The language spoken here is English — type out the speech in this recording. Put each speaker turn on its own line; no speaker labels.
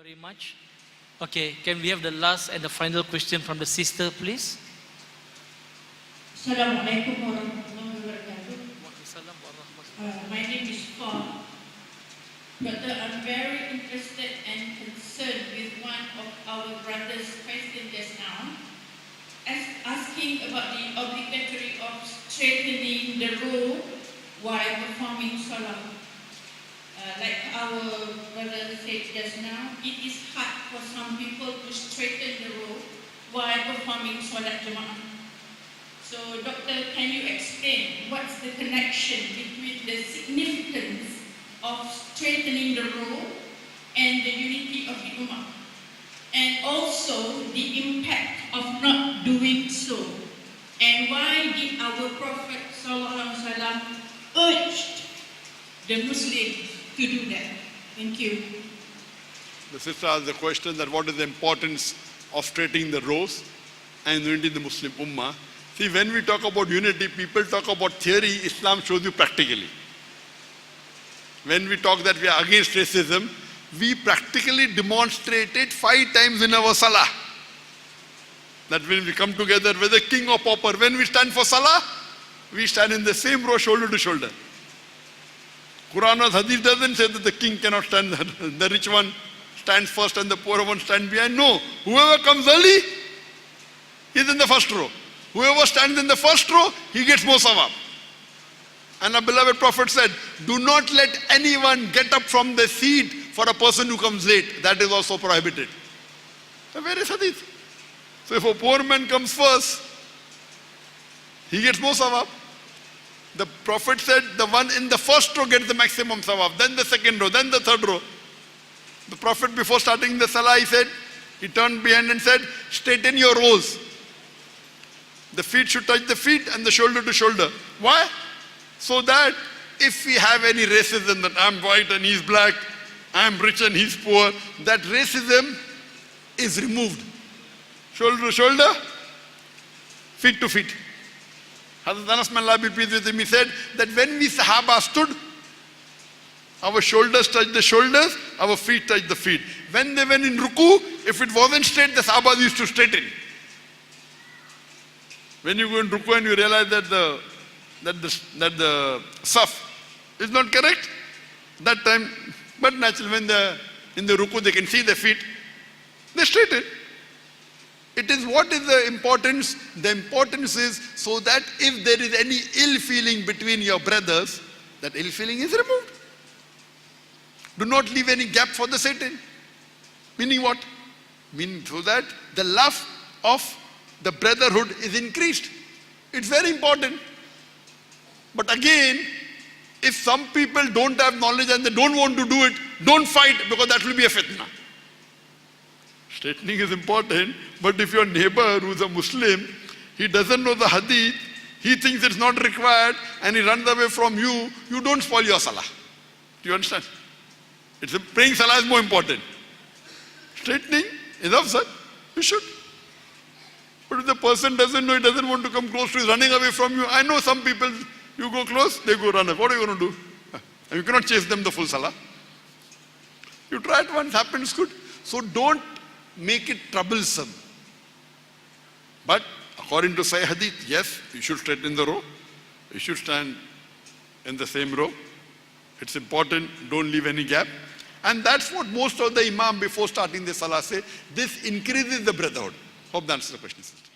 very much. Okay, can we have the last and the final question from the sister, please?
Assalamualaikum warahmatullahi wabarakatuh. My name is Fawn. Doctor, I'm very interested and concerned with one of our brother's question just now, asking about the obligatory of straightening the row while performing salah. Like our brother said just now, it is hard for some people to straighten the row while performing salat jama'ah. So, Doctor, can you explain what's the connection between the significance of straightening the row and the unity of the Ummah? And also the impact of not doing so. And why did our Prophet ﷺ urge the Muslims to do that? Thank you.
The sister asked the question that what is the importance of straightening the rows and unity in the Muslim Ummah. See, when we talk about unity, people talk about theory, Islam shows you practically. When we talk that we are against racism, we practically demonstrate it 5 times in our salah. That when we come together, whether king or pauper, when we stand for salah, we stand in the same row, shoulder to shoulder. Quran or Hadith doesn't say that the king cannot stand, the rich one stands first and the poor one stands behind. No, whoever comes early, he's in the first row. Whoever stands in the first row, he gets more sawab. And our beloved Prophet said, do not let anyone get up from the seat for a person who comes late. That is also prohibited. So where is Hadith? So if a poor man comes first, he gets more sawab. The Prophet said the one in the first row gets the maximum sawab, then the second row, then the third row. The Prophet, before starting the salah, he turned behind and said, straighten your rows. The feet should touch the feet and the shoulder to shoulder. Why? So that if we have any racism that I'm white and he's black, I'm rich and he's poor, that racism is removed. Shoulder to shoulder, feet to feet. Hazrat Anas may Allah be pleased with him, he said that when we Sahaba stood, our shoulders touched the shoulders, our feet touched the feet. When they went in ruku, if it wasn't straight, the Sahabas used to straighten. When you go in ruku and you realize that the saf is not correct, that time, but naturally when they're in the ruku they can see their feet, they straighten. It is what is the importance? The importance is so that if there is any ill feeling between your brothers, that ill feeling is removed. Do not leave any gap for the Satan. Meaning what? Meaning so that the love of the brotherhood is increased. It's very important. But again, if some people don't have knowledge and they don't want to do it, don't fight, because that will be a fitna. Straightening is important, but if your neighbor who's a Muslim, he doesn't know the hadith, he thinks it's not required, and he runs away from you, you don't spoil your salah. Do you understand? Praying salah is more important. Straightening is afzal, you should. But if the person doesn't know, he doesn't want to come close to you, running away from you. I know some people, you go close, they go run away. What are you going to do? And you cannot chase them the full salah. You try it once, happens good. So don't make it troublesome. But according to Sahih Hadith, yes, you should straighten the row. You should stand in the same row. It's important, don't leave any gap. And that's what most of the imam before starting the salah say, this increases the brotherhood. Hope that answers the question, sister.